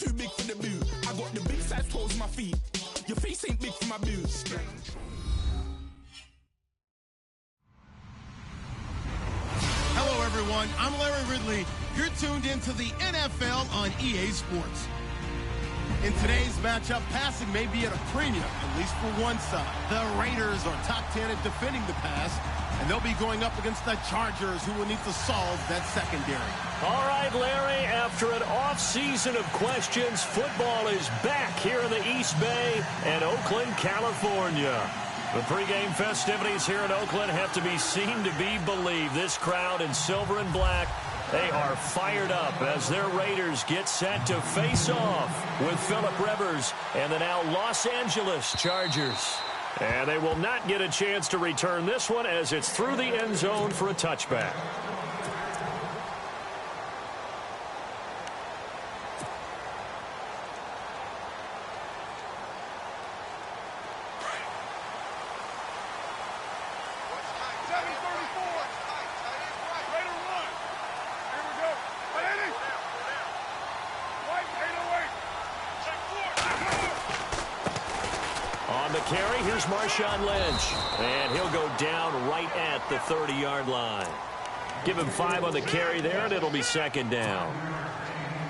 too big for the boot. I got the big size toes on my feet. Your face ain't big for my boots. Hello, everyone. I'm Larry Ridley. You're tuned into the NFL on EA Sports. In today's matchup, passing may be at a premium, at least for one side. The Raiders are top 10 at defending the pass, and they'll be going up against the Chargers, who will need to solve that secondary. All right, Larry, after an off-season of questions, football is back here in the East Bay and Oakland, California. The pregame festivities here in Oakland have to be seen to be believed. This crowd in silver and black, they are fired up as their Raiders get set to face off with Phillip Rivers and the now Los Angeles Chargers. And they will not get a chance to return this one as it's through the end zone for a touchback. Carry, here's Marshawn Lynch, and he'll go down right at the 30-yard line. Give him 5 on the carry there, and it'll be second down.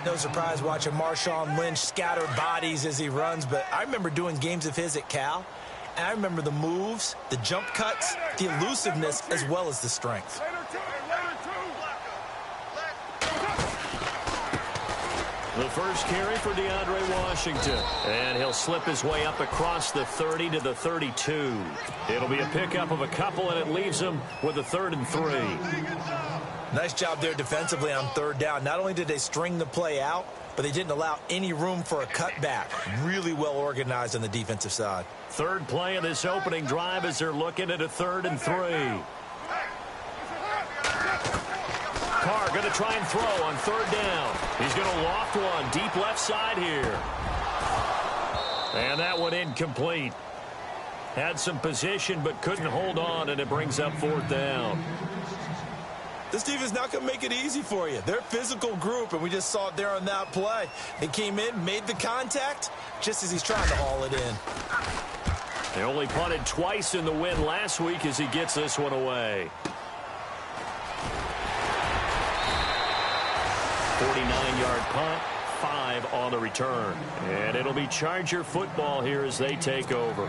No surprise watching Marshawn Lynch scatter bodies as he runs, but I remember doing games of his at Cal, and I remember the moves, the jump cuts, the elusiveness, as well as the strength. The first carry for DeAndre Washington. And he'll slip his way up across the 30 to the 32. It'll be a pickup of a couple, and it leaves him with a 3rd and 3. Nice job there defensively on 3rd down. Not only did they string the play out, but they didn't allow any room for a cutback. Really well organized on the defensive side. 3rd play of this opening drive as they're looking at a 3rd and 3. Carr going to try and throw on 3rd down. He's going to loft one deep left side here. And that one incomplete. Had some position but couldn't hold on, and it brings up 4th down. This team is not going to make it easy for you. They're a physical group, and we just saw it there on that play. They came in, made the contact, just as he's trying to haul it in. They only punted twice in the win last week as he gets this one away. 49-yard punt, 5 on the return. And it'll be Charger football here as they take over.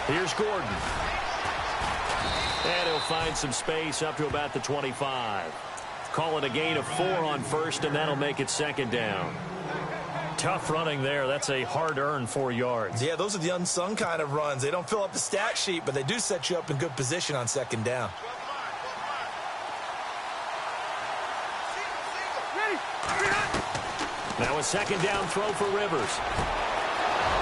Here's Gordon. And he'll find some space up to about the 25. Call it a gain of 4 on 1st, and that'll make it 2nd down. Tough running there. That's a hard-earned 4 yards. Yeah, those are the unsung kind of runs. They don't fill up the stat sheet, but they do set you up in good position on 2nd down. Now a 2nd down throw for Rivers.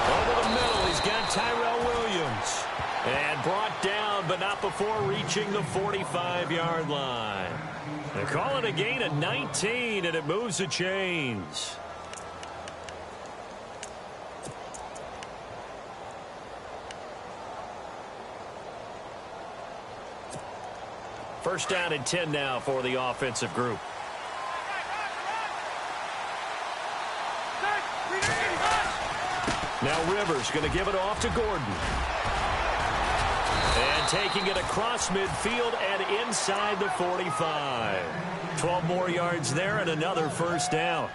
Over the middle, he's got Tyrell Williams. And brought down, but not before reaching the 45-yard line. They call it a gain of 19, and it moves the chains. First down and 10 now for the offensive group. Now Rivers going to give it off to Gordon. And taking it across midfield and inside the 45. 12 more yards there and another first down.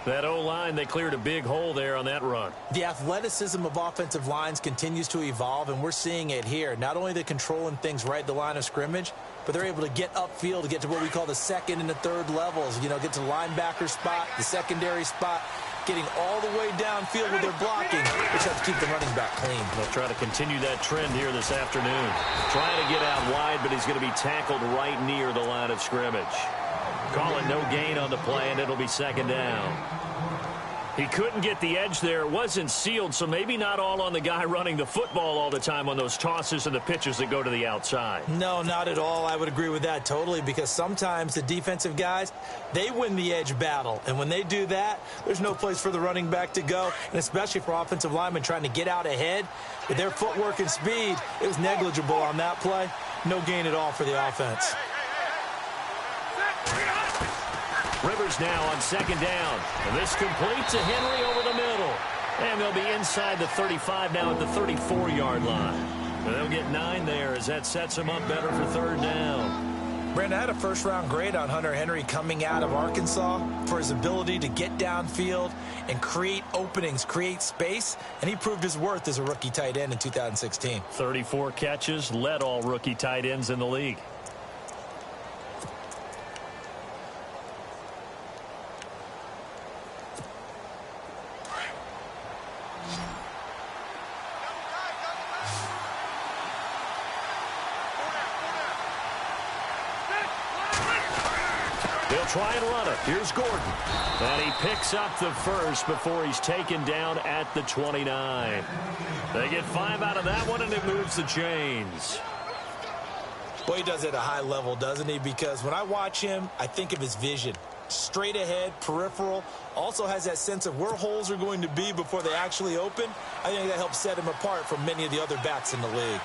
That O-line, they cleared a big hole there on that run. The athleticism of offensive lines continues to evolve, and we're seeing it here. Not only are they controlling things right at the line of scrimmage, but they're able to get upfield to get to what we call the 2nd and the 3rd levels. You know, get to the linebacker spot, the secondary spot, getting all the way downfield with their blocking, which helps keep the running back clean. They'll try to continue that trend here this afternoon. Trying to get out wide, but he's going to be tackled right near the line of scrimmage. Call it no gain on the play, and it'll be second down. He couldn't get the edge there. It wasn't sealed, so maybe not all on the guy running the football all the time on those tosses and the pitches that go to the outside. No, not at all. I would agree with that totally, because sometimes the defensive guys, they win the edge battle. And when they do that, there's no place for the running back to go, and especially for offensive linemen trying to get out ahead. With their footwork and speed, it was negligible on that play. No gain at all for the offense. Rivers now on second down. And this complete to Henry over the middle. And they'll be inside the 35 now at the 34-yard line. And they'll get 9 there as that sets them up better for third down. Brandon, I had a first-round grade on Hunter Henry coming out of Arkansas for his ability to get downfield and create openings, create space, and he proved his worth as a rookie tight end in 2016. 34 catches, led all rookie tight ends in the league. Try and run it. Here's Gordon. And he picks up the first before he's taken down at the 29. They get 5 out of that one, and it moves the chains. Well, he does it at a high level, doesn't he? Because when I watch him, I think of his vision. Straight ahead, peripheral. Also has that sense of where holes are going to be before they actually open. I think that helps set him apart from many of the other backs in the league.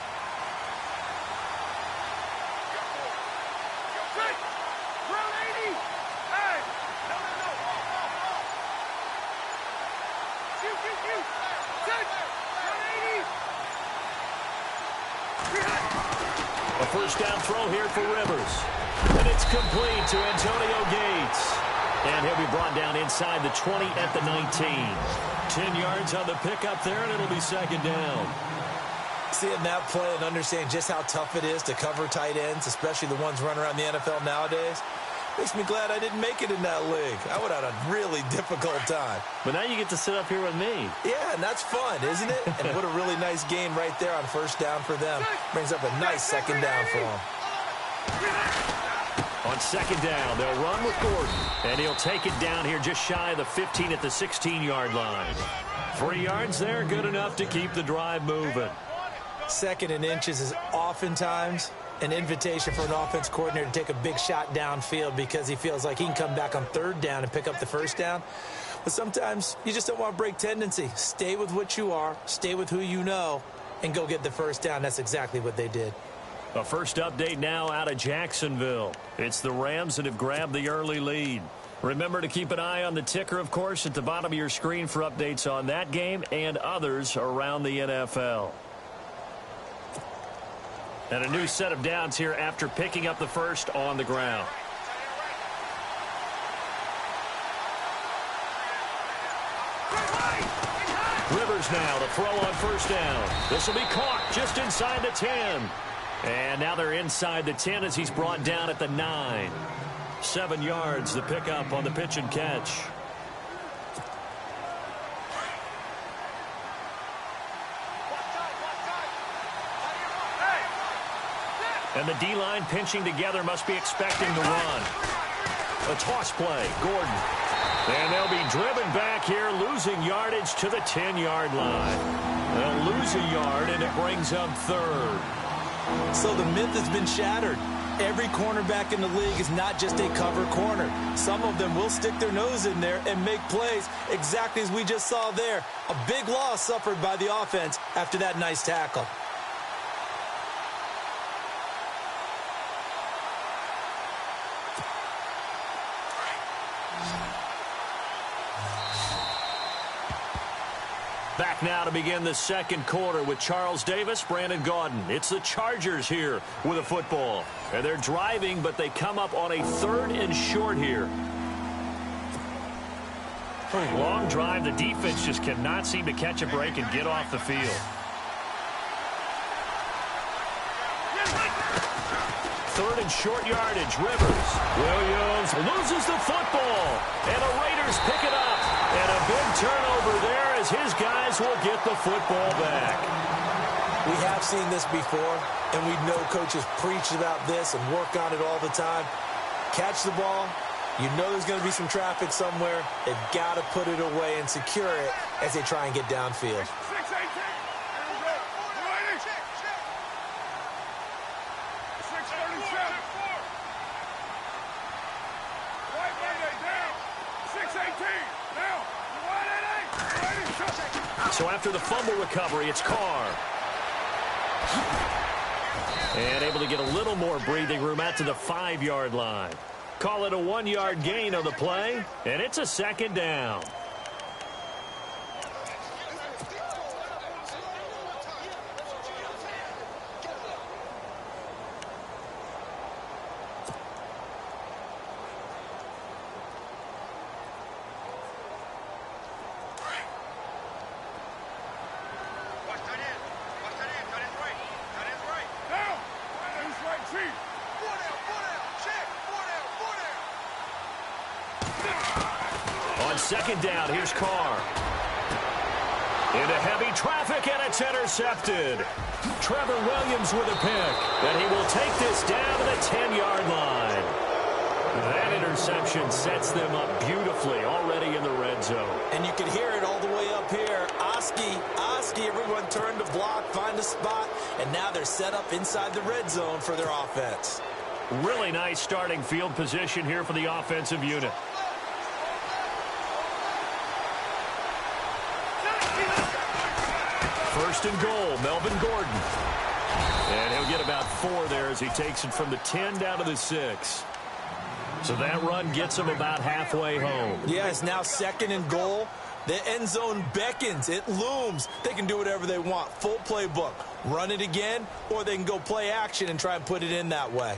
A first down throw here for Rivers. And it's complete to Antonio Gates. And he'll be brought down inside the 20 at the 19. 10 yards on the pickup there, and it'll be second down. Seeing that play and understanding just how tough it is to cover tight ends, especially the ones running around the NFL nowadays, makes me glad I didn't make it in that league. I would have had a really difficult time. But now you get to sit up here with me. Yeah, and that's fun, isn't it? And what a really nice gain right there on first down for them. Brings up a nice second down for them. On second down, they'll run with Gordon. And he'll take it down here just shy of the 15 at the 16-yard line. 3 yards there, good enough to keep the drive moving. Second and inches is oftentimes an invitation for an offense coordinator to take a big shot downfield because he feels like he can come back on third down and pick up the first down. But sometimes you just don't want to break tendency. Stay with what you are, stay with who you know, and go get the first down. That's exactly what they did. A first update now out of Jacksonville. It's the Rams that have grabbed the early lead. Remember to keep an eye on the ticker, of course, at the bottom of your screen for updates on that game and others around the NFL. And a new set of downs here after picking up the first on the ground. Rivers now to throw on first down. This will be caught just inside the 10. And now they're inside the 10 as he's brought down at the 9. 7 yards the pickup on the pitch and catch. And the D-line pinching together must be expecting the run. A toss play, Gordon. And they'll be driven back here, losing yardage to the 10-yard line. They'll lose a yard, and it brings up third. So the myth has been shattered. Every cornerback in the league is not just a cover corner. Some of them will stick their nose in there and make plays exactly as we just saw there. A big loss suffered by the offense after that nice tackle. Back now to begin the second quarter with Charles Davis, Brandon Gaudin. It's the Chargers here with a football. And they're driving, but they come up on a 3rd and short here. Long drive. The defense just cannot seem to catch a break and get off the field. 3rd and short yardage. Rivers. Williams loses the football. And the Raiders pick it up. And a big turnover there as his guys will get the football back. We have seen this before, and we know coaches preach about this and work on it all the time. Catch the ball, You know there's going to be some traffic somewhere. They've got to put it away and secure it as they try and get downfield. 6-18. So after the fumble recovery, it's Carr. And able to get a little more breathing room out to the 5-yard line. Call it a 1-yard gain on the play, and it's a second down. On second down, here's Carr. Into heavy traffic, and it's intercepted. Trevor Williams with a pick, and he will take this down to the 10-yard line. That interception sets them up beautifully already in the red zone. And you can hear it all the way up here. Oski, everyone turned to block, find a spot, and now they're set up inside the red zone for their offense. Really nice starting field position here for the offensive unit. First and goal, Melvin Gordon. And he'll get about 4 there as he takes it from the 10 down to the 6. So that run gets him about halfway home. Yeah, it's now second and goal. The end zone beckons. It looms. They can do whatever they want. Full playbook. Run it again, or they can go play action and try and put it in that way.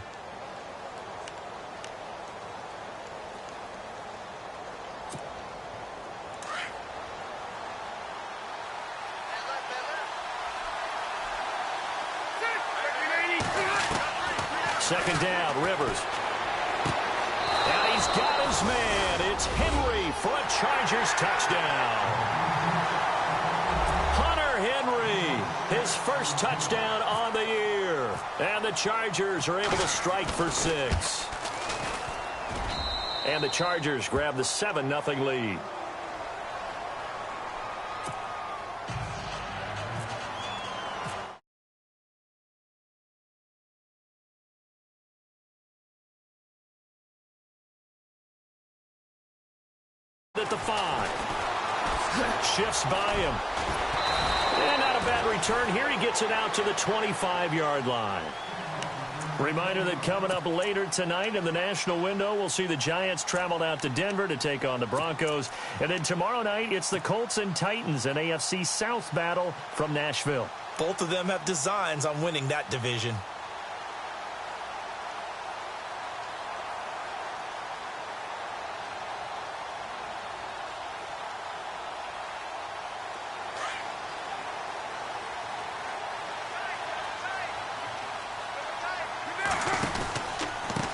Second down, Rivers. And he's got his man. It's Henry for a Chargers touchdown. Hunter Henry, his first touchdown on the year. And the Chargers are able to strike for 6. And the Chargers grab the 7-0 lead. At the 5. Shifts by him. And not a bad return here. He gets it out to the 25-yard line. Reminder that coming up later tonight in the national window, we'll see the Giants travel out to Denver to take on the Broncos. And then tomorrow night, it's the Colts and Titans, an AFC South battle from Nashville. Both of them have designs on winning that division.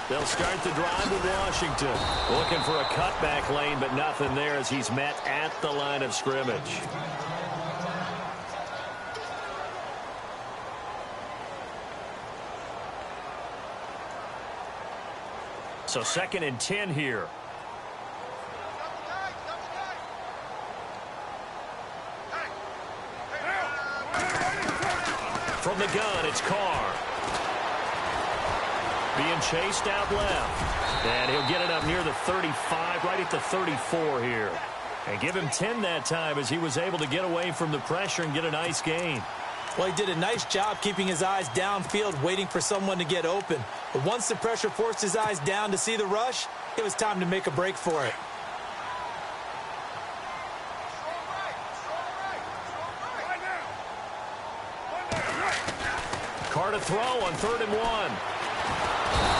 They'll start the drive with Washington. Looking for a cutback lane, but nothing there as he's met at the line of scrimmage. So second and 10 here. From the gun, it's Carr. Being chased out left. And he'll get it up near the 35, right at the 34 here. And give him 10 that time as he was able to get away from the pressure and get a nice gain. Well, he did a nice job keeping his eyes downfield, waiting for someone to get open. But once the pressure forced his eyes down to see the rush, it was time to make a break for it. Carr to throw on 3rd and 1.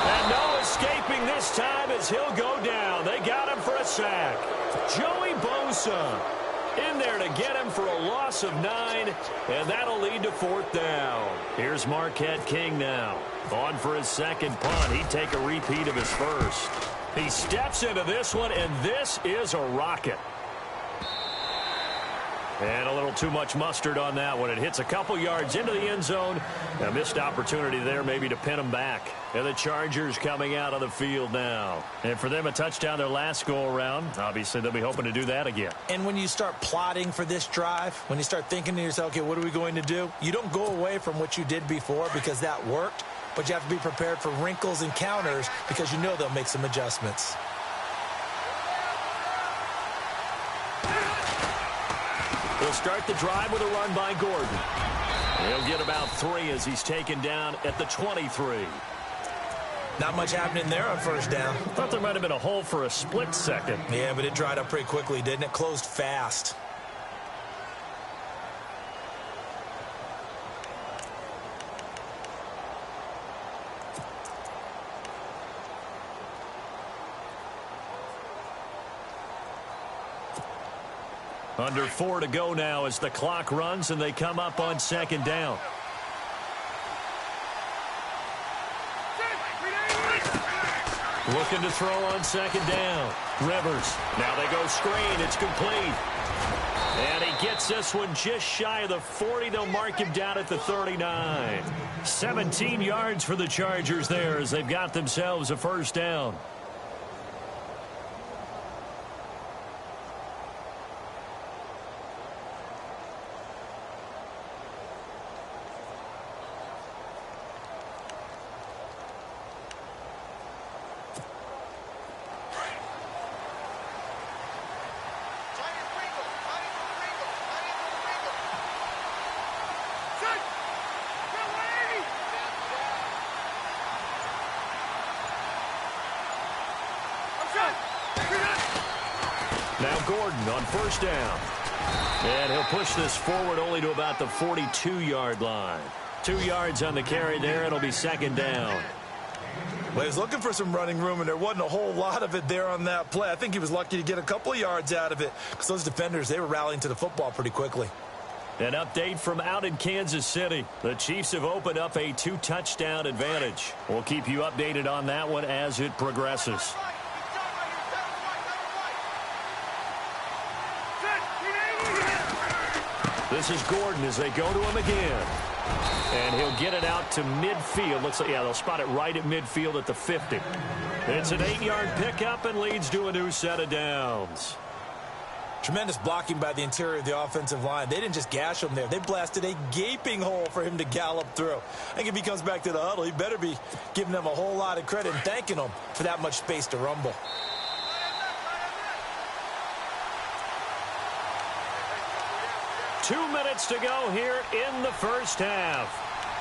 And no escaping this time as he'll go down. They got him for a sack. Joey Bosa in there to get him for a loss of 9, and that'll lead to 4th down. Here's Marquette King now. On for his second punt. He'd take a repeat of his first. He steps into this one, and this is a rocket. And a little too much mustard on that one. It hits a couple yards into the end zone. A missed opportunity there maybe to pin them back. And the Chargers coming out on the field now. And for them, a touchdown their last go-around. Obviously, they'll be hoping to do that again. And when you start plotting for this drive, when you start thinking to yourself, okay, what are we going to do? You don't go away from what you did before because that worked. But you have to be prepared for wrinkles and counters because you know they'll make some adjustments. He'll start the drive with a run by Gordon. He'll get about 3 as he's taken down at the 23. Not much happening there on first down. Thought there might have been a hole for a split second. Yeah, but it dried up pretty quickly, didn't it? Closed fast. Under 4 to go now as the clock runs and they come up on second down. Looking to throw on second down. Rivers. Now they go screen. It's complete. And he gets this one just shy of the 40. They'll mark him down at the 39. 17 yards for the Chargers there as they've got themselves a first down. Now Gordon on first down. And he'll push this forward only to about the 42-yard line. 2 yards on the carry there. It'll be second down. Well, he was looking for some running room, and there wasn't a whole lot of it there on that play. I think he was lucky to get a couple of yards out of it because those defenders, they were rallying to the football pretty quickly. An update from out in Kansas City. The Chiefs have opened up a 2-touchdown advantage. We'll keep you updated on that one as it progresses. This is Gordon as they go to him again. And he'll get it out to midfield. Looks like, yeah, they'll spot it right at midfield at the 50. It's an 8-yard pickup and leads to a new set of downs. Tremendous blocking by the interior of the offensive line. They didn't just gash him there. They blasted a gaping hole for him to gallop through. I think if he comes back to the huddle, he better be giving them a whole lot of credit and thanking them for that much space to rumble. Two minutes to go here in the first half.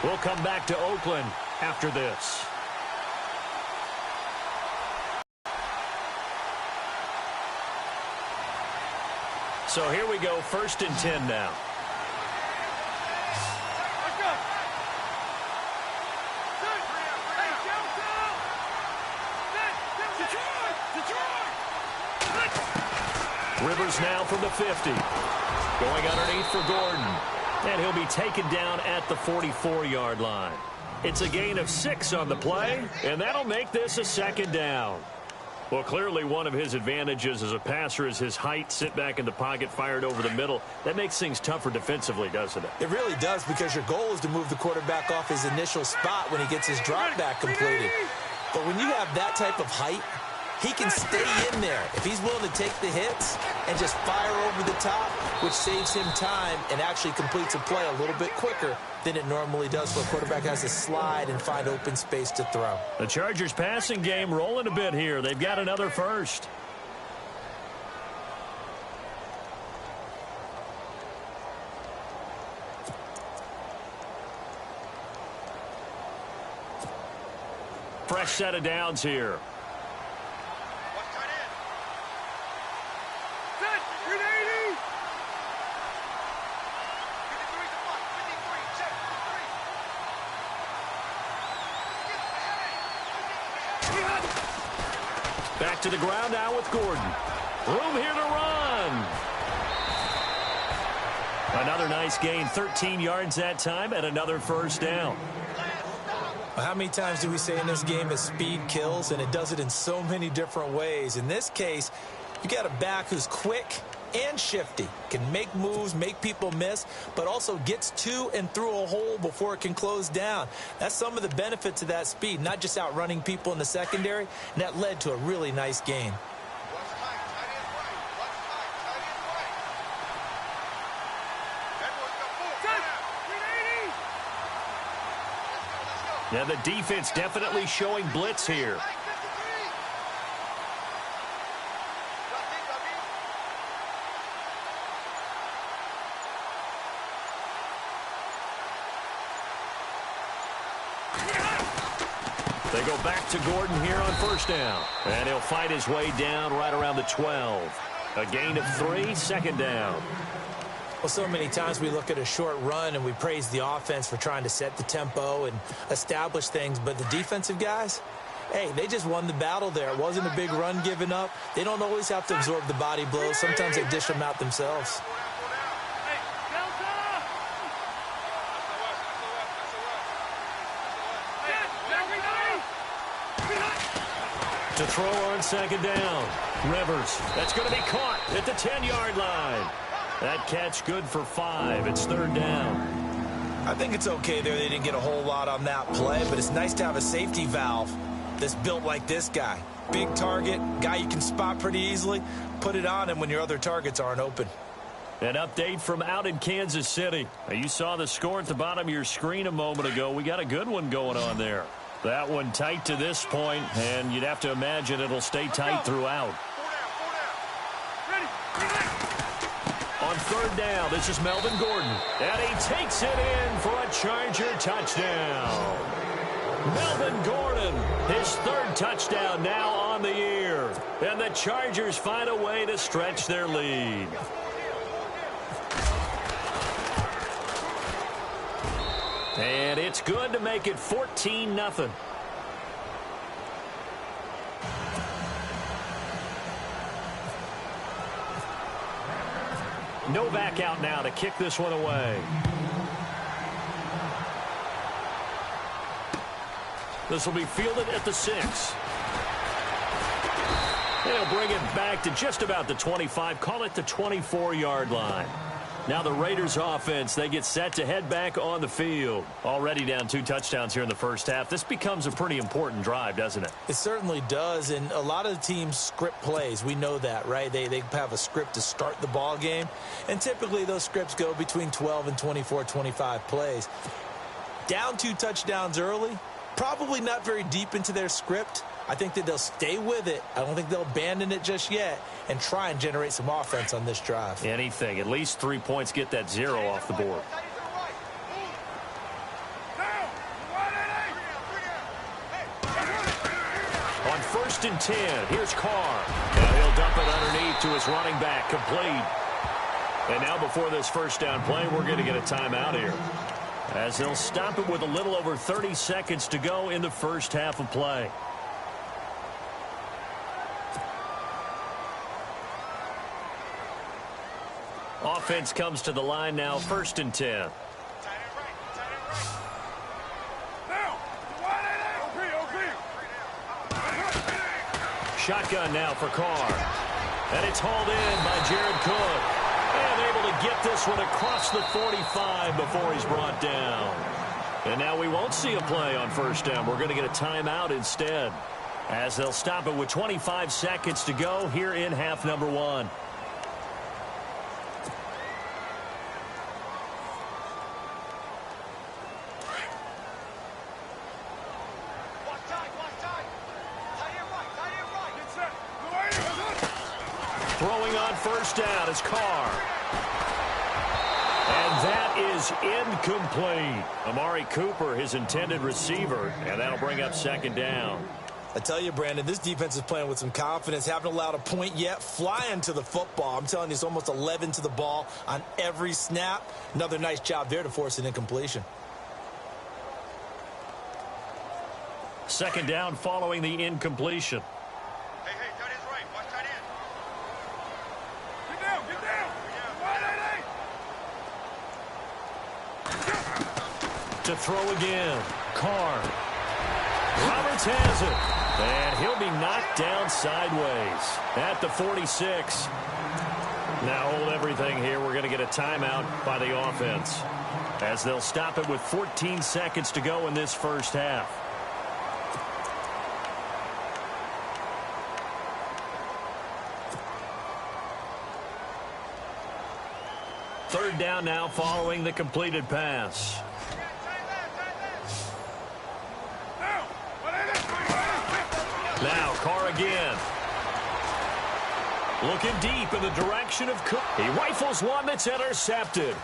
We'll come back to Oakland after this. So here we go, 1st and 10 now. Rivers now from the 50. Going underneath for Gordon. And he'll be taken down at the 44-yard line. It's a gain of 6 on the play, and that'll make this a second down. Well, clearly one of his advantages as a passer is his height, sit back in the pocket, fired over the middle. That makes things tougher defensively, doesn't it? It really does, because your goal is to move the quarterback off his initial spot when he gets his drop back completed. But when you have that type of height, he can stay in there if he's willing to take the hits and just fire over the top, which saves him time and actually completes a play a little bit quicker than it normally does, where a quarterback has to slide and find open space to throw. The Chargers passing game rolling a bit here. They've got another first. Fresh set of downs here. Back to the ground now with Gordon. Room here to run. Another nice gain, 13 yards that time, and another first down. Well, how many times do we say in this game that speed kills, and it does it in so many different ways? In this case, you got a back who's quick, and shifty. Can make moves, make people miss, but also gets to and through a hole before it can close down. That's some of the benefits of that speed, not just outrunning people in the secondary, and that led to a really nice gain. Yeah, the defense definitely showing blitz here. They go back to Gordon here on first down. And he'll fight his way down right around the 12. A gain of 3, second down. Well, so many times we look at a short run and we praise the offense for trying to set the tempo and establish things, but the defensive guys, hey, they just won the battle there. It wasn't a big run given up. They don't always have to absorb the body blows. Sometimes they dish them out themselves. To throw on second down. Rivers, that's going to be caught at the 10-yard line. That catch good for 5. It's third down. I think it's okay there. They didn't get a whole lot on that play, but it's nice to have a safety valve that's built like this guy. Big target, guy you can spot pretty easily. Put it on him when your other targets aren't open. An update from out in Kansas City. Now, you saw the score at the bottom of your screen a moment ago. We got a good one going on there. That one tight to this point, and you'd have to imagine it'll stay tight throughout. On third down, this is Melvin Gordon. And he takes it in for a Charger touchdown. Melvin Gordon, his third touchdown now on the year. And the Chargers find a way to stretch their lead. And it's good to make it 14-0. Novak out now to kick this one away. This will be fielded at the 6. They'll bring it back to just about the 25. Call it the 24-yard line. Now the Raiders offense, they get set to head back on the field. Already down 2 touchdowns here in the first half. This becomes a pretty important drive, doesn't it? It certainly does, and a lot of the teams script plays. We know that, right? They have a script to start the ball game, and typically those scripts go between 12 and 24, 25 plays. Down 2 touchdowns early, probably not very deep into their script. I think that they'll stay with it. I don't think they'll abandon it just yet and try and generate some offense on this drive. Anything. At least 3 points, get that 0 off the board. On first and 10, here's Carr. Now he'll dump it underneath to his running back, complete. And now before this first down play, we're going to get a timeout here, as they'll stop it with a little over 30 seconds to go in the first half of play. Offense comes to the line now, first and 10. Shotgun now for Carr. And it's hauled in by Jared Cook. And able to get this one across the 45 before he's brought down. And now we won't see a play on first down. We're going to get a timeout instead, as they'll stop it with 25 seconds to go here in half number 1. Throwing on first down is Carr. And that is incomplete. Amari Cooper, his intended receiver, and that'll bring up second down. I tell you, Brandon, this defense is playing with some confidence. Haven't allowed a point yet. Flying to the football. I'm telling you, it's almost 11 to the ball on every snap. Another nice job there to force an incompletion. Second down following the incompletion. To throw again, Carr. Roberts has it, and he'll be knocked down sideways at the 46. Now hold everything here. We're going to get a timeout by the offense, as they'll stop it with 14 seconds to go in this first half. Third down now following the completed pass. Now Carr again. Looking deep in the direction of Cook. He rifles one that's intercepted.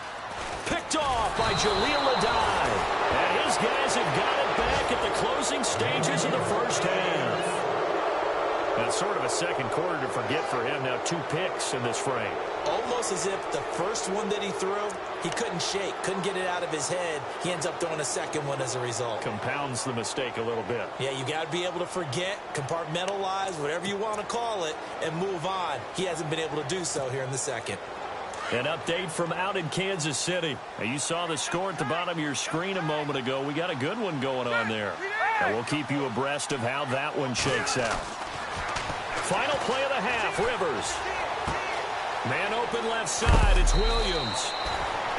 Picked off by Jaleel Adai. And his guys have got it back at the closing stages of the first half. That's sort of a second quarter to forget for him. Now 2 picks in this frame. Almost as if the first one that he threw, he couldn't shake, couldn't get it out of his head. He ends up throwing a second one as a result. Compounds the mistake a little bit. Yeah, you got to be able to forget, compartmentalize, whatever you want to call it, and move on. He hasn't been able to do so here in the second. An update from out in Kansas City. Now, you saw the score at the bottom of your screen a moment ago. We got a good one going on there. And we'll keep you abreast of how that one shakes out. Final play of the half, Rivers. Man open left side, it's Williams.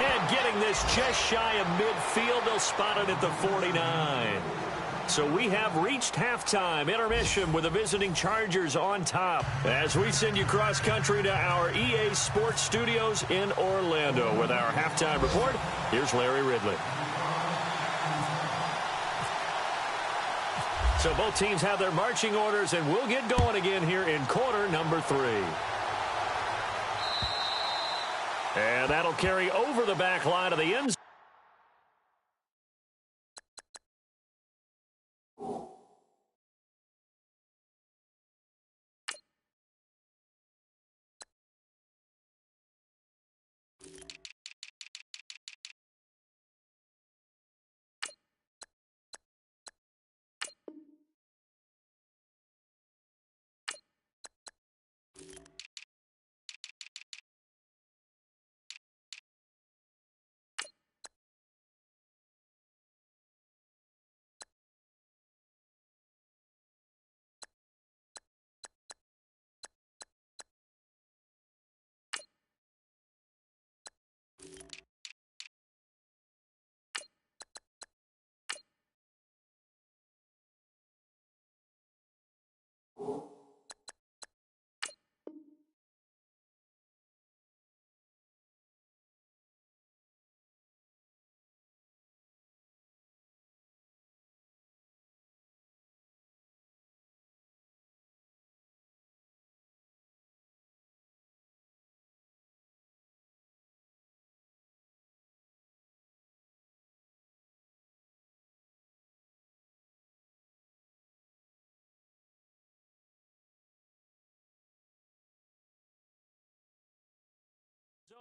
And getting this just shy of midfield, they'll spot it at the 49. So we have reached halftime, intermission with the visiting Chargers on top. As we send you cross-country to our EA Sports Studios in Orlando with our halftime report, here's Larry Ridley. So both teams have their marching orders, and we'll get going again here in quarter number 3. And that'll carry over the back line of the end zone.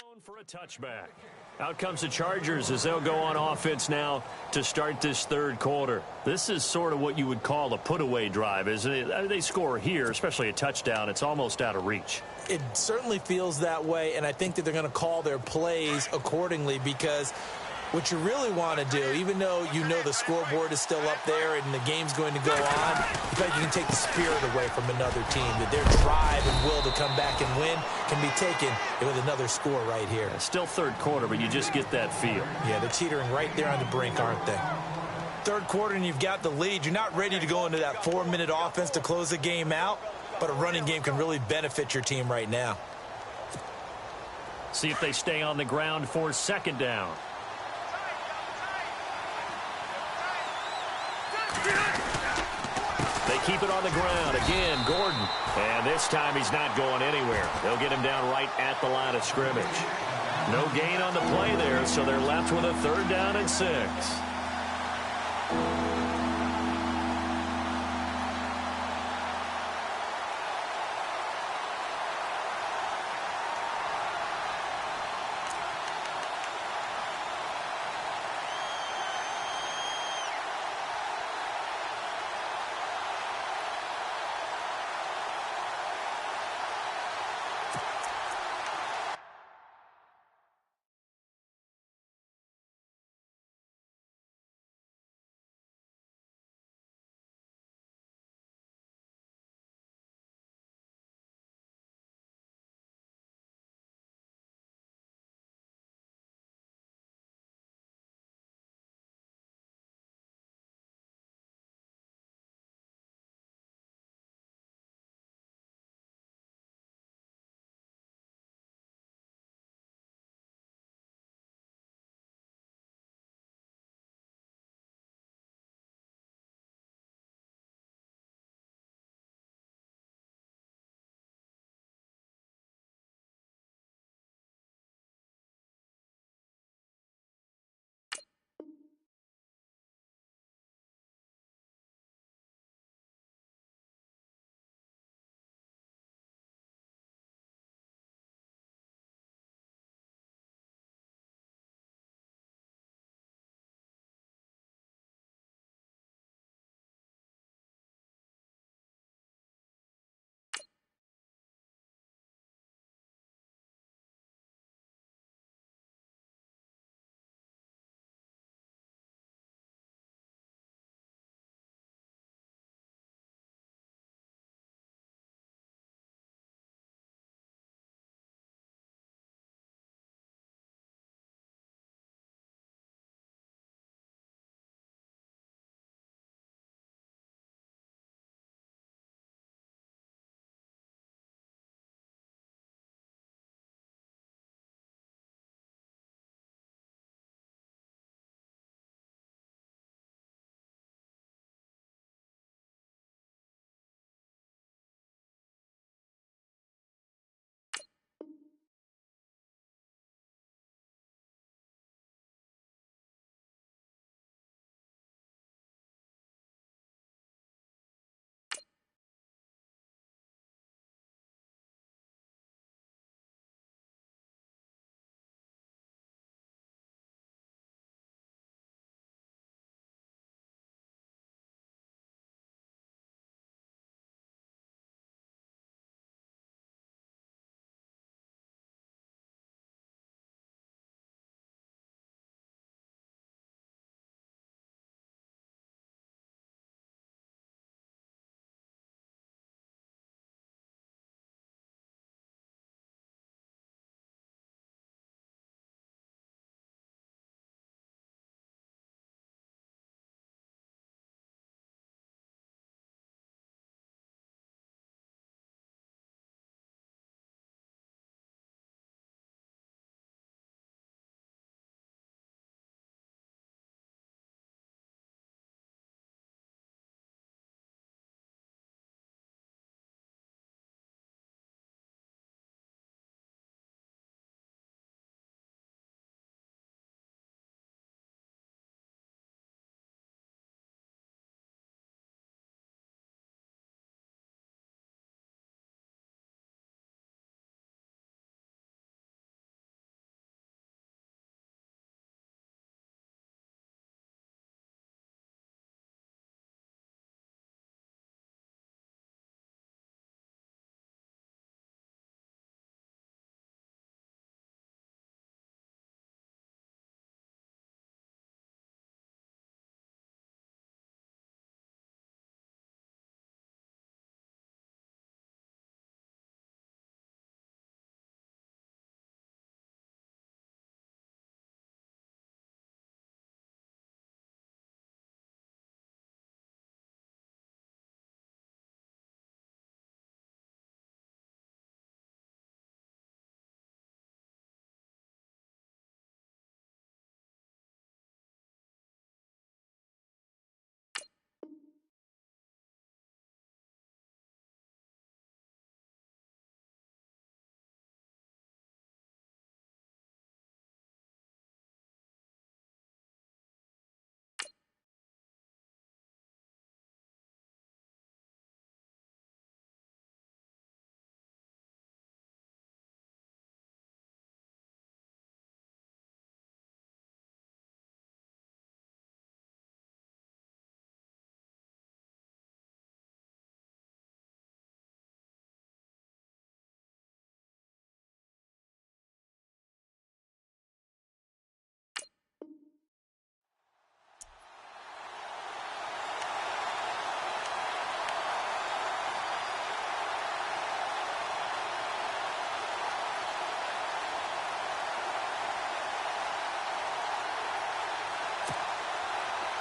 Zone for a touchback. Out comes the Chargers as they'll go on offense now to start this third quarter. This is sort of what you would call a put-away drive, isn't it? They score here, especially a touchdown. It's almost out of reach. It certainly feels that way, and I think that they're going to call their plays accordingly, because what you really want to do, even though you know the scoreboard is still up there and the game's going to go on, in fact, you can take the spirit away from another team, that their drive and will to come back and win can be taken with another score right here. Still third quarter, but you just get that feel. Yeah, they're teetering right there on the brink, aren't they? Third quarter and you've got the lead. You're not ready to go into that 4-minute offense to close the game out, but a running game can really benefit your team right now. See if they stay on the ground for second down. They keep it on the ground. Again, Gordon. And this time he's not going anywhere. They'll get him down right at the line of scrimmage. No gain on the play there, so they're left with a 3rd down and 6.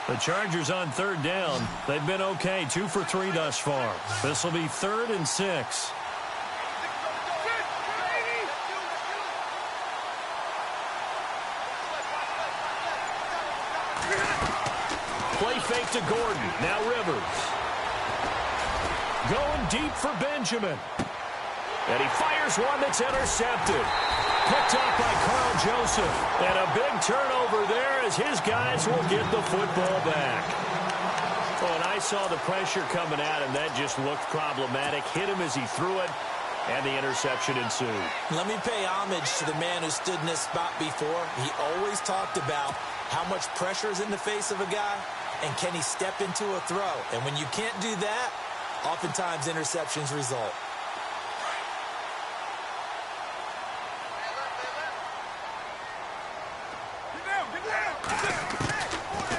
The Chargers on third down. They've been okay, 2 for 3 thus far. This will be 3rd and 6. Play fake to Gordon. Now Rivers. Going deep for Benjamin. And he fires one that's intercepted. Picked up by Carl Joseph. And a big turnover there as his guys will get the football back. Oh, and I saw the pressure coming at him. That just looked problematic. Hit him as he threw it, and the interception ensued. Let me pay homage to the man who stood in this spot before. He always talked about how much pressure is in the face of a guy, and can he step into a throw. And when you can't do that, oftentimes interceptions result.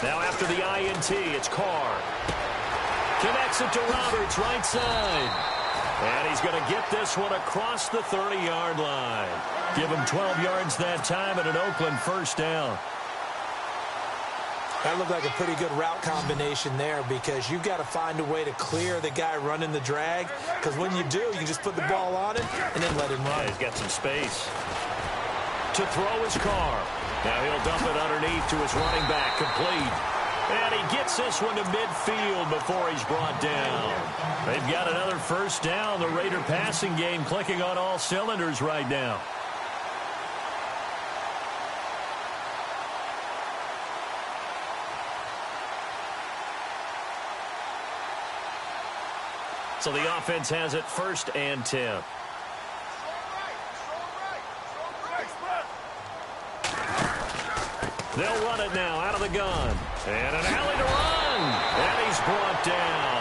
Now after the INT, it's Carr. Connects it to Roberts, right side. And he's going to get this one across the 30-yard line. Give him 12 yards that time and an Oakland first down. That looked like a pretty good route combination there because you've got to find a way to clear the guy running the drag. Because when you do, you just put the ball on him and then let him run. Yeah, he's got some space. To throw his Carr. Now he'll dump it underneath to his running back, complete. And he gets this one to midfield before he's brought down. They've got another first down. The Raider passing game clicking on all cylinders right now. So the offense has it 1st and 10. They'll run it now out of the gun. And an alley to run. And he's brought down.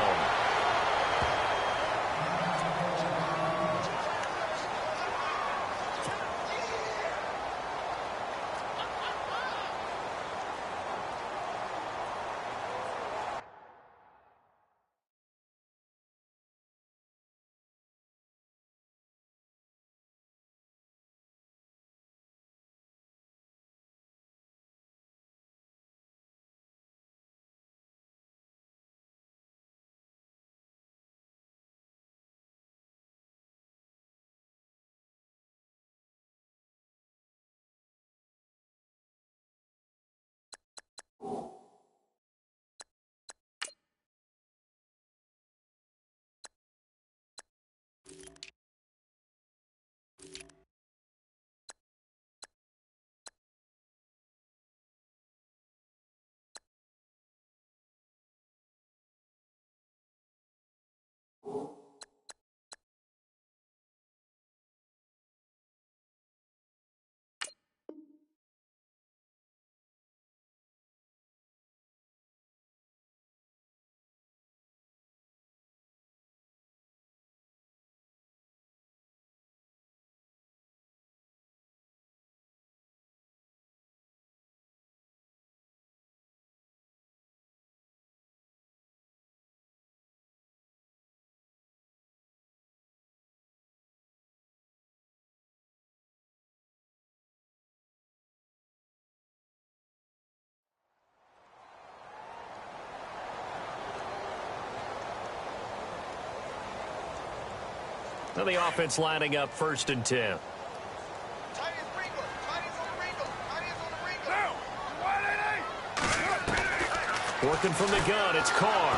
Now the offense lining up 1st and 10. Working from the gun, it's Carr.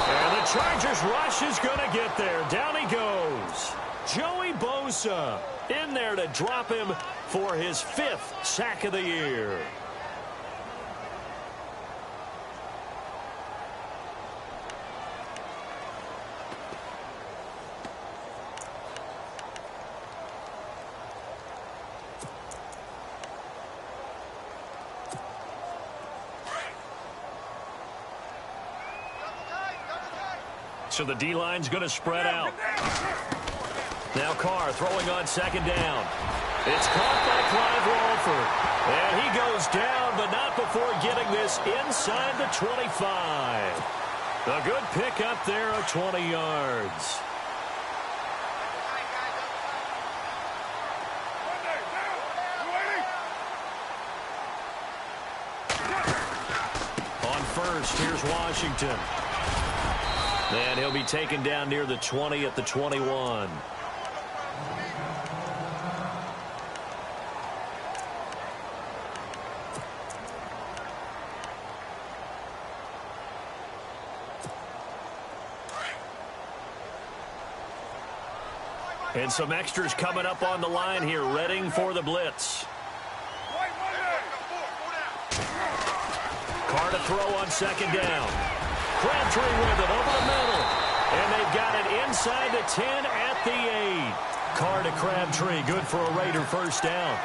And the Chargers rush is going to get there. Down he goes. Joey Bosa in there to drop him for his 5th sack of the year. So the D-line's going to spread out. Now Carr throwing on 2nd down. It's caught by Clive Walford. And he goes down, but not before getting this inside the 25. A good pickup there of 20 yards. first. Here's Washington. And he'll be taken down near the 20 at the 21. And some extras coming up on the line here, readying for the blitz. Carr to throw on second down. Crabtree with it over the middle. And they've got it inside the 10 at the 8. Carr to Crabtree, good for a Raider first down.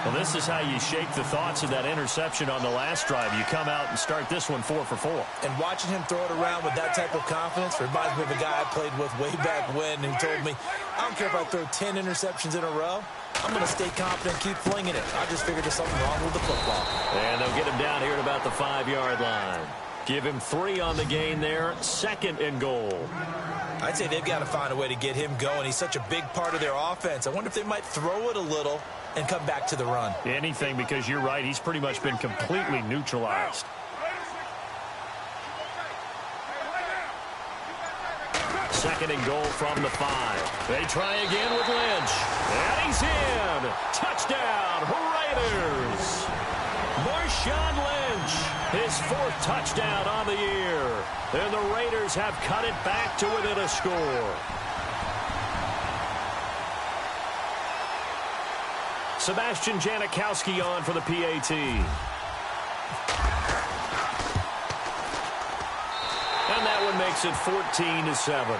Well, this is how you shake the thoughts of that interception on the last drive. You come out and start this one 4 for 4. And watching him throw it around with that type of confidence reminds me of a guy I played with way back when who told me, I don't care if I throw 10 interceptions in a row. I'm going to stay confident, keep flinging it. I just figured there's something wrong with the football. And they'll get him down here at about the 5-yard line. Give him 3 on the gain there. 2nd and goal. I'd say they've got to find a way to get him going. He's such a big part of their offense. I wonder if they might throw it a little and come back to the run. Anything, because you're right. He's pretty much been completely neutralized. Second and goal from the 5. They try again with Lynch. And he's in. Touchdown, Raiders. Marshawn Lynch, his 4th touchdown on the year. And the Raiders have cut it back to within a score. Sebastian Janikowski on for the PAT. And that one makes it 14-7.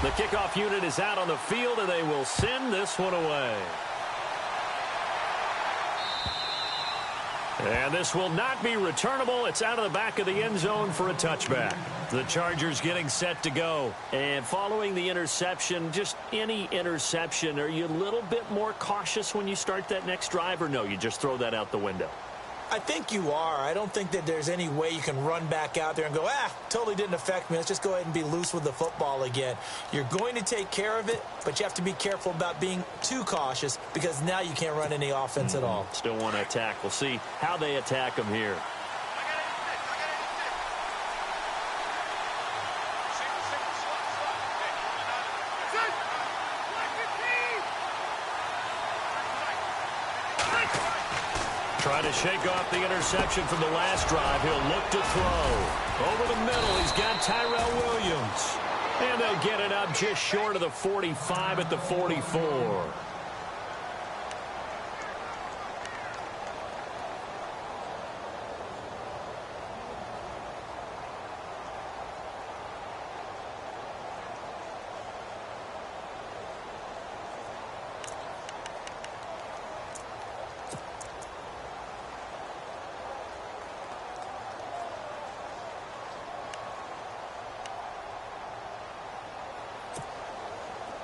The kickoff unit is out on the field, and they will send this one away. And this will not be returnable. It's out of the back of the end zone for a touchback. The Chargers getting set to go. And following the interception, just any interception, are you a little bit more cautious when you start that next drive, or no, you just throw that out the window? I think you are. I don't think that there's any way you can run back out there and go, totally didn't affect me. Let's just go ahead and be loose with the football again. You're going to take care of it, but you have to be careful about being too cautious because now you can't run any offense at all. Still want to attack. We'll see how they attack them here. Trying to shake off the interception from the last drive. He'll look to throw. Over the middle, he's got Tyrell Williams. And they'll get it up just short of the 45 at the 44.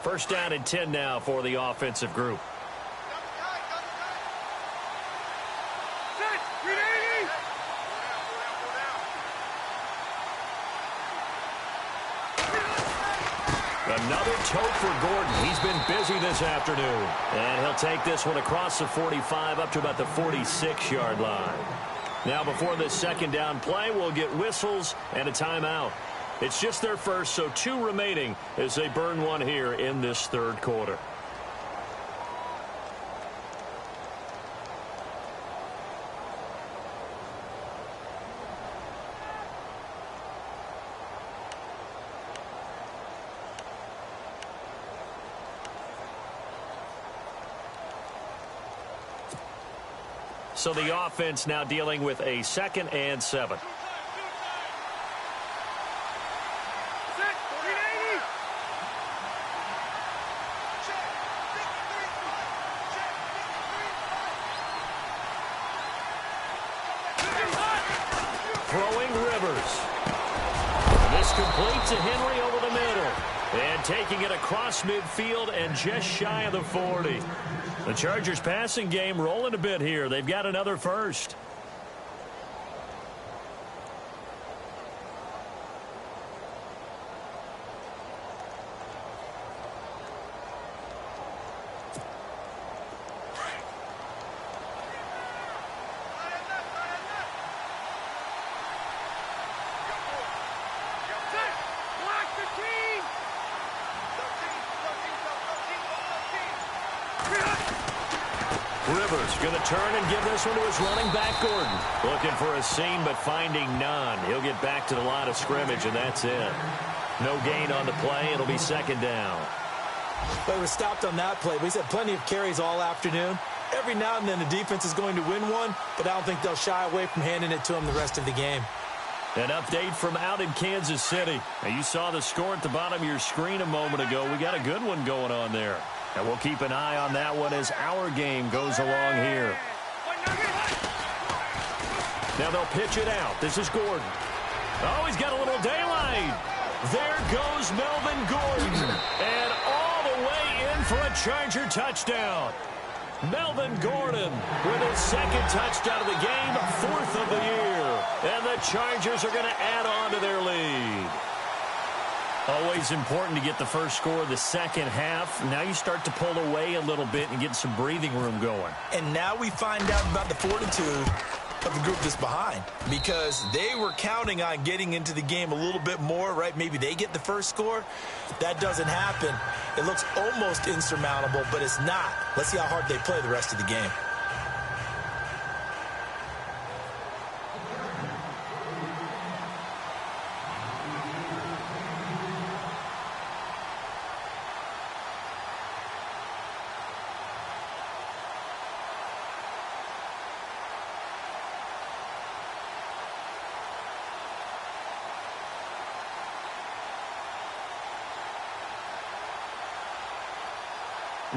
First down and 10 now for the offensive group. Another tote for Gordon. He's been busy this afternoon. And he'll take this one across the 45 up to about the 46-yard line. Now before this second down play, we'll get whistles and a timeout. It's just their first, so 2 remaining as they burn one here in this third quarter. So the offense now dealing with a 2nd and 7. Throwing Rivers. This complete to Henry over the middle. And taking it across midfield and just shy of the 40. The Chargers passing game rolling a bit here. They've got another first. Rivers going to turn and give this one to his running back, Gordon. Looking for a seam, but finding none. He'll get back to the line of scrimmage, and that's it. No gain on the play. It'll be second down. But we stopped on that play. We've had plenty of carries all afternoon. Every now and then the defense is going to win one, but I don't think they'll shy away from handing it to him the rest of the game. An update from out in Kansas City. Now, you saw the score at the bottom of your screen a moment ago. We got a good one going on there. And we'll keep an eye on that one as our game goes along here. Now they'll pitch it out. This is Gordon. Oh, he's got a little daylight. There goes Melvin Gordon. And all the way in for a Charger touchdown. Melvin Gordon with his second touchdown of the game, fourth of the year. And the Chargers are going to add on to their lead. Always important to get the first score of the second half. Now you start to pull away a little bit and get some breathing room going. And now we find out about the fortitude of the group that's behind, because they were counting on getting into the game a little bit more, right? Maybe they get the first score. That doesn't happen. It looks almost insurmountable, but it's not. Let's see how hard they play the rest of the game.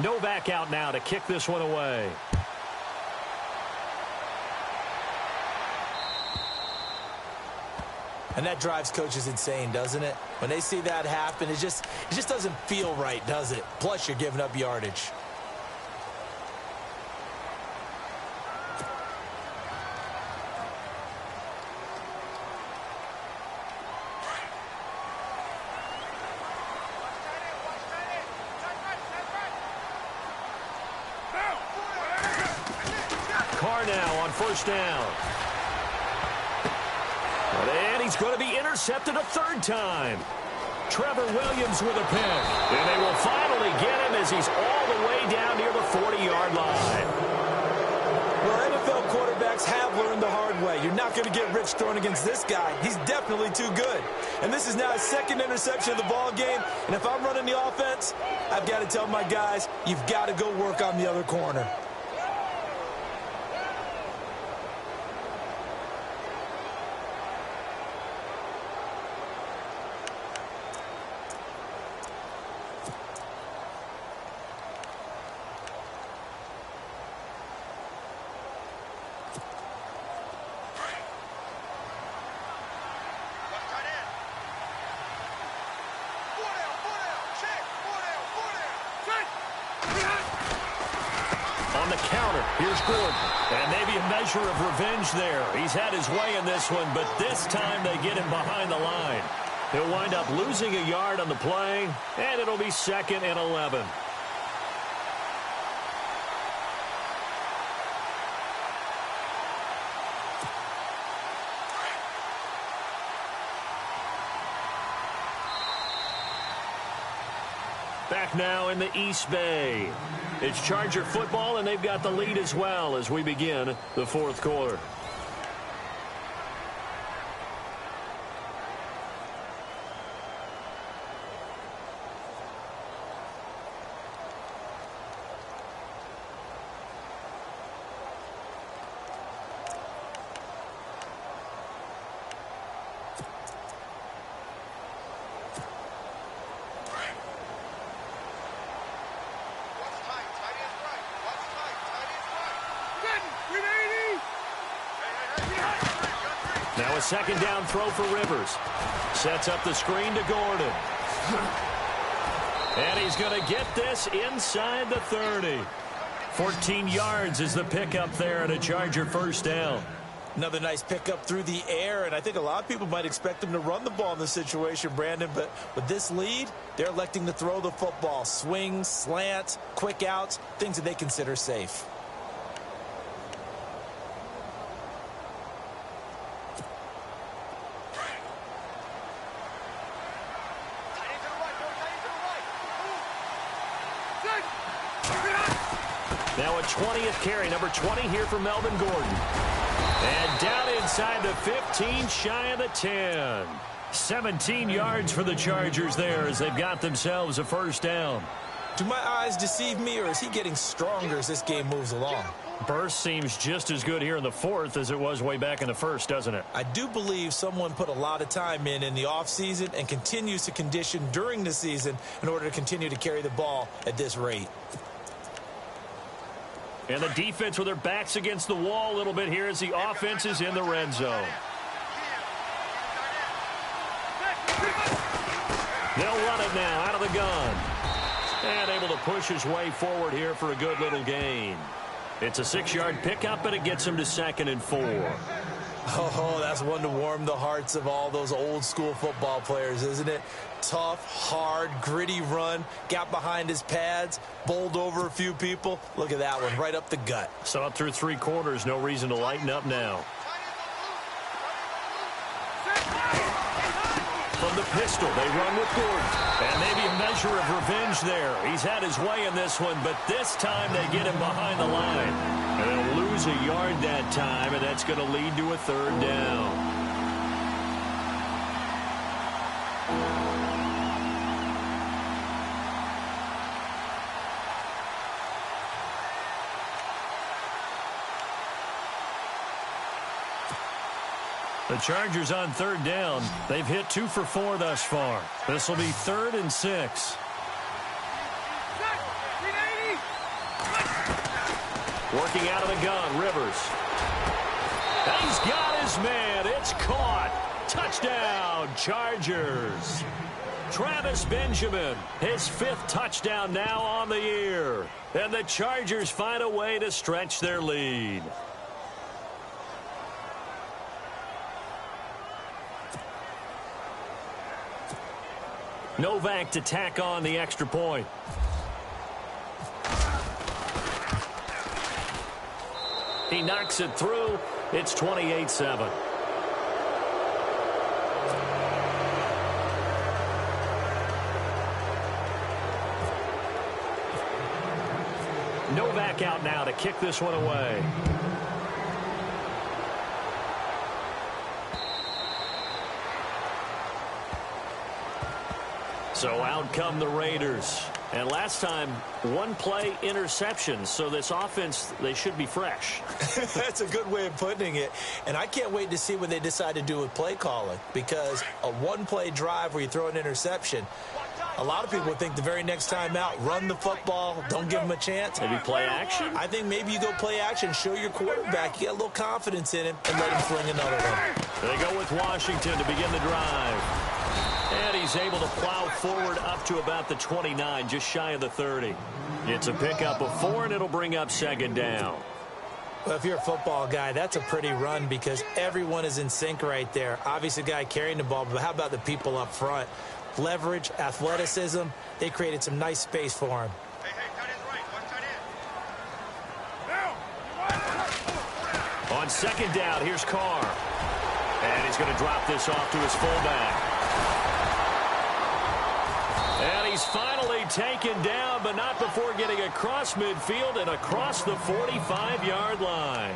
Novak out now to kick this one away. And that drives coaches insane, doesn't it? When they see that happen, it just doesn't feel right, does it? Plus, you're giving up yardage. Now on first down. And he's going to be intercepted a third time. Trevor Williams with a pick. And they will finally get him as he's all the way down near the 40-yard line. Well, NFL quarterbacks have learned the hard way. You're not going to get rich throwing against this guy. He's definitely too good. And this is now his second interception of the ball game. And if I'm running the offense, I've got to tell my guys, you've got to go work on the other corner. On the counter, here's Gordon. And maybe a measure of revenge there. He's had his way in this one, but this time they get him behind the line. He'll wind up losing a yard on the play, and it'll be 2nd and 11. Back now in the East Bay. It's Charger football, and they've got the lead as well as we begin the fourth quarter. Now a second down throw for Rivers. Sets up the screen to Gordon. And he's going to get this inside the 30. 14 yards is the pickup there at a Charger first down. Another nice pickup through the air, and I think a lot of people might expect them to run the ball in this situation, Brandon, but with this lead, they're electing to throw the football. Swings, slants, quick outs, things that they consider safe. Now a 20th carry, number 20 here for Melvin Gordon. And down inside the 15, shy of the 10. 17 yards for the Chargers there as they've got themselves a first down. Do my eyes deceive me, or is he getting stronger as this game moves along? Burst seems just as good here in the fourth as it was way back in the first, doesn't it? I do believe someone put a lot of time in the offseason and continues to condition during the season in order to continue to carry the ball at this rate. And the defense with their backs against the wall a little bit here as the offense is in the red zone. They'll run it now out of the gun. And able to push his way forward here for a good little gain. It's a 6-yard pickup, and it gets him to 2nd and 4. Oh, that's one to warm the hearts of all those old-school football players, isn't it? Tough, hard, gritty run, got behind his pads, bowled over a few people. Look at that one, right up the gut. Saw it through 3 quarters, no reason to lighten up now. From the pistol, they run with Gordon. And maybe a measure of revenge there. He's had his way in this one, but this time they get him behind the line. And they'll lose a yard that time, and that's going to lead to a 3rd down. The Chargers on 3rd down. They've hit 2 for 4 thus far. This will be 3rd and 6. Working out of the gun, Rivers. And he's got his man. It's caught. Touchdown, Chargers. Travis Benjamin, his 5th touchdown now on the year. And the Chargers find a way to stretch their lead. Novak to tack on the extra point. He knocks it through. It's 28-7. Novak out now to kick this one away. So out come the Raiders. And last time, 1-play interception. So this offense, they should be fresh. That's a good way of putting it. And I can't wait to see what they decide to do with play calling. Because a 1-play drive where you throw an interception, a lot of people would think the very next time out, run the football, don't give them a chance. Maybe play action? I think maybe you go play action, show your quarterback, you get a little confidence in him, and let him fling another one. They go with Washington to begin the drive. And he's able to plow forward up to about the 29, just shy of the 30. It's a pickup of 4, and it'll bring up 2nd down. Well, if you're a football guy, that's a pretty run because everyone is in sync right there. Obviously, the guy carrying the ball, but how about the people up front? Leverage, athleticism, they created some nice space for him. On 2nd down, here's Carr. And he's going to drop this off to his fullback. And he's finally taken down, but not before getting across midfield and across the 45-yard line.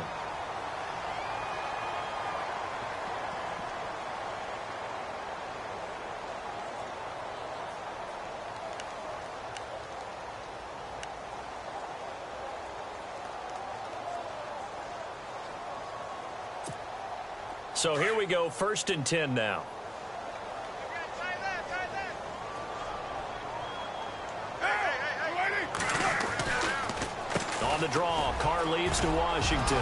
So here we go, 1st and 10 now. On the draw, Carr leads to Washington.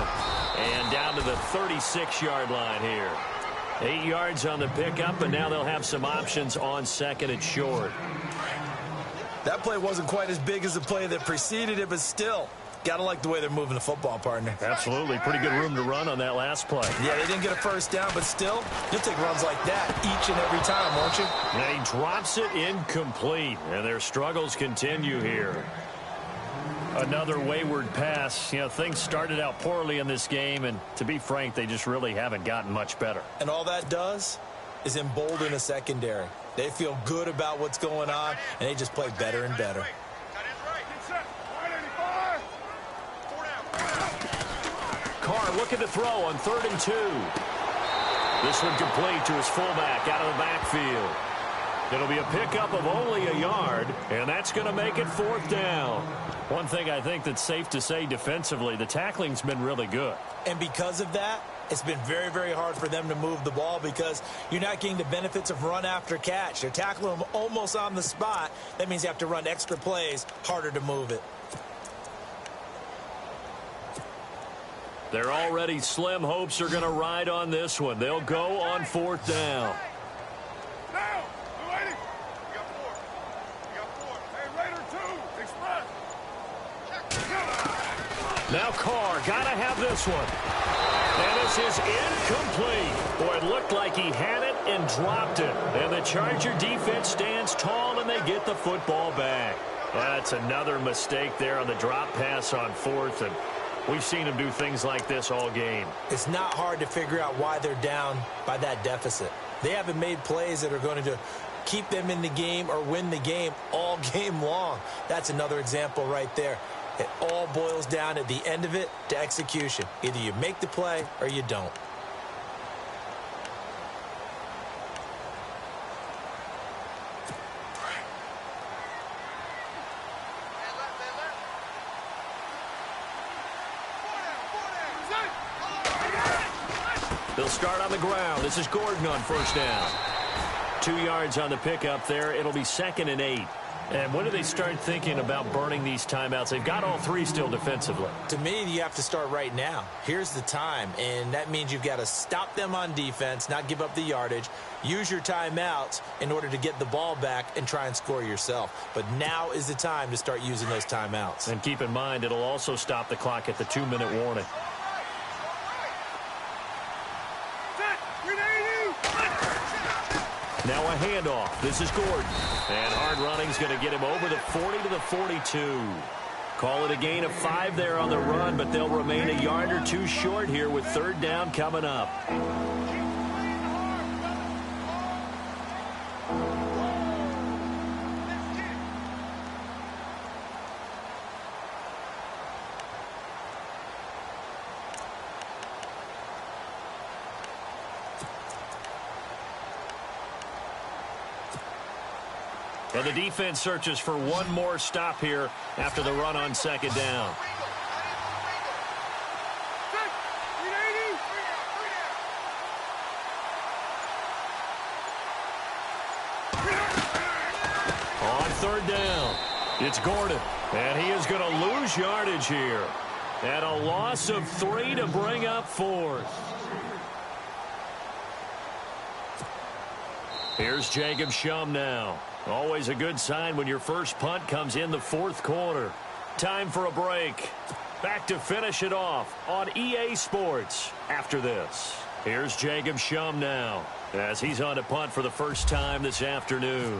And down to the 36-yard line here. 8 yards on the pickup, and now they'll have some options on 2nd and short. That play wasn't quite as big as the play that preceded it, but still, got to like the way they're moving the football, partner. Absolutely. Pretty good room to run on that last play. Yeah, they didn't get a 1st down, but still, you'll take runs like that each and every time, won't you? And he drops it incomplete, and their struggles continue here. Another wayward pass. You know, things started out poorly in this game, and to be frank, they just really haven't gotten much better. And all that does is embolden a secondary. They feel good about what's going on, and they just play better and better. Carr looking to throw on 3rd and 2. This one complete to his fullback out of the backfield. It'll be a pickup of only a yard, and that's going to make it 4th down. One thing I think that's safe to say defensively, the tackling's been really good. And because of that, it's been very, very hard for them to move the ball because you're not getting the benefits of run after catch. They're tackling them almost on the spot. That means you have to run extra plays, harder to move it. Their already slim hopes are going to ride on this one. They'll go on 4th down. Now Carr got to have this one. And this is incomplete. Boy, it looked like he had it and dropped it. And the Charger defense stands tall and they get the football back. That's another mistake there on the drop pass on 4th. And we've seen him do things like this all game. It's not hard to figure out why they're down by that deficit. They haven't made plays that are going to keep them in the game or win the game all game long. That's another example right there. It all boils down at the end of it to execution. Either you make the play or you don't. They'll start on the ground. This is Gordon on 1st down. 2 yards on the pickup there. It'll be 2nd and 8. And when do they start thinking about burning these timeouts? They've got all 3 still defensively. To me, you have to start right now. Here's the time, and that means you've got to stop them on defense, not give up the yardage, use your timeouts in order to get the ball back and try and score yourself. But now is the time to start using those timeouts. And keep in mind, it'll also stop the clock at the 2-minute warning. Now a handoff. This is Gordon. And hard running's going to get him over the 40 to the 42. Call it a gain of 5 there on the run, but they'll remain a yard or 2 short here with 3rd down coming up. And the defense searches for one more stop here after the run on 2nd down. On 3rd down, it's Gordon. And he is going to lose yardage here. And a loss of 3 to bring up 4th. Here's Jacob Shum now. Always a good sign when your first punt comes in the 4th quarter. Time for a break. Back to finish it off on EA Sports after this. Here's Jacob Shum now as he's on to punt for the first time this afternoon.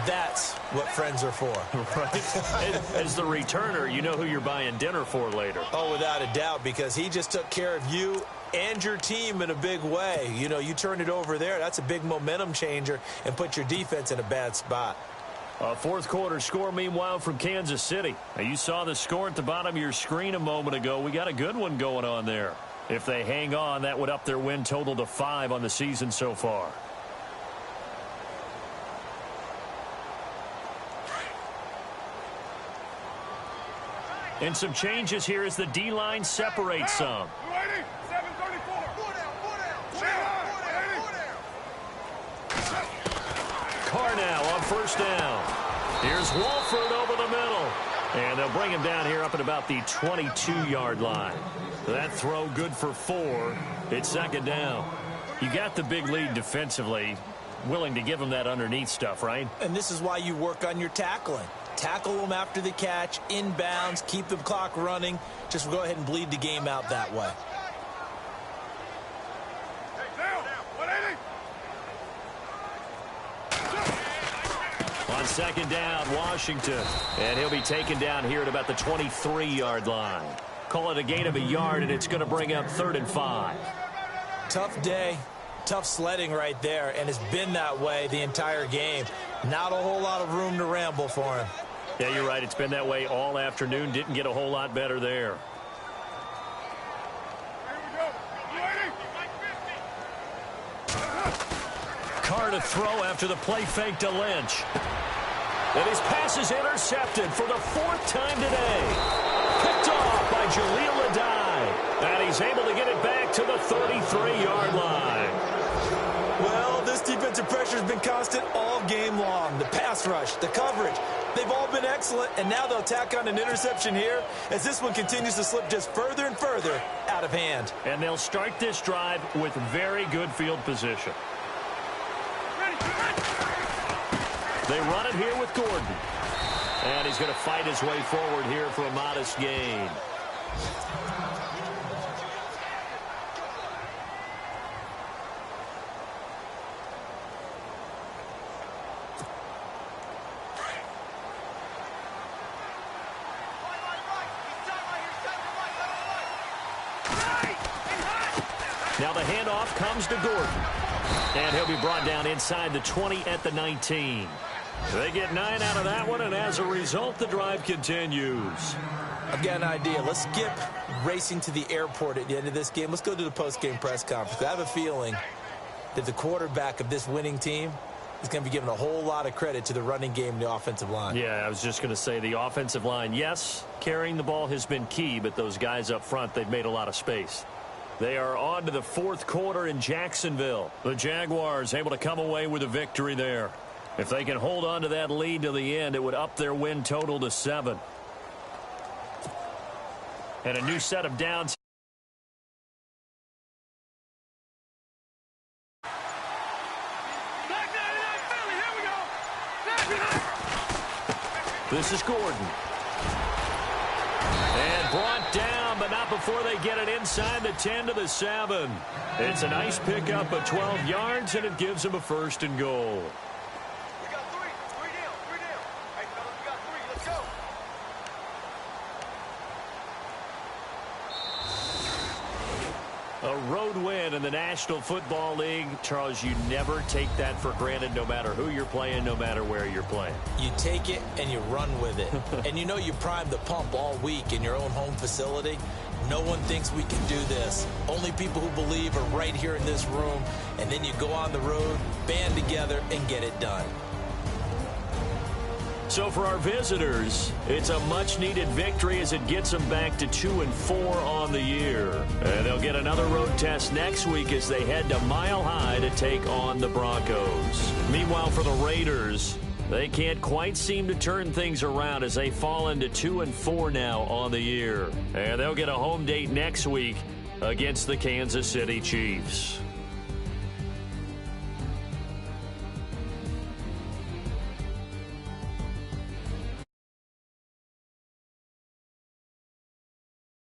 That's what friends are for. Right? As the returner, you know who you're buying dinner for later. Oh, without a doubt, because he just took care of you and your team in a big way. You know, you turned it over there. That's a big momentum changer and put your defense in a bad spot. 4th quarter score, meanwhile, from Kansas City. Now, you saw the score at the bottom of your screen a moment ago. We got a good one going on there. If they hang on, that would up their win total to 5 on the season so far. And some changes here as the D-line separates some. Carr now on 1st down. Here's Walford over the middle. And they'll bring him down here up at about the 22-yard line. That throw good for 4. It's 2nd down. You got the big lead defensively. Willing to give him that underneath stuff, right? And this is why you work on your tackling. Tackle them after the catch, inbounds, keep the clock running. Just go ahead and bleed the game out that way. On 2nd down, Washington. And he'll be taken down here at about the 23-yard line. Call it a gain of a yard, and it's going to bring up 3rd and 5. Tough day, tough sledding right there, and it's been that way the entire game. Not a whole lot of room to ramble for him. Yeah, you're right. It's been that way all afternoon. Didn't get a whole lot better there. Carr to throw after the play fake to Lynch. And his pass is intercepted for the fourth time today. Picked off by Jaleel Adai. And he's able to get it back to the 33-yard line. Well, this defensive pressure has been constant all game long. The pass rush, the coverage, they've all been excellent, and now they'll tack on an interception here as this one continues to slip just further and further out of hand. And they'll start this drive with very good field position. They run it here with Gordon. And he's going to fight his way forward here for a modest gain. Now the handoff comes to Gordon. And he'll be brought down inside the 20 at the 19. They get 9 out of that one, and as a result, the drive continues. I've got an idea. Let's skip racing to the airport at the end of this game. Let's go to the post-game press conference. I have a feeling that the quarterback of this winning team is going to be giving a whole lot of credit to the running game and the offensive line. Yeah, I was just going to say the offensive line, yes, carrying the ball has been key, but those guys up front, they've made a lot of space. They are on to the fourth quarter in Jacksonville. The Jaguars able to come away with a victory there. If they can hold on to that lead to the end, it would up their win total to 7. And a new set of downs. This is Gordon. And brought down, but not before they get it inside the 10 to the 7. It's a nice pickup of 12 yards, and it gives them a 1st and goal. We got three. Three deal. Hey, fellas, we got 3. Let's go. A road win in the National Football League. Charles, you never take that for granted no matter who you're playing, no matter where you're playing. You take it and you run with it. And you know you primed the pump all week in your own home facility. No one thinks we can do this. Only people who believe are right here in this room. And then you go on the road, band together, and get it done. So for our visitors, it's a much-needed victory as it gets them back to 2-4 on the year. And they'll get another road test next week as they head to Mile High to take on the Broncos. Meanwhile, for the Raiders, they can't quite seem to turn things around as they fall into 2-4 now on the year. And they'll get a home date next week against the Kansas City Chiefs.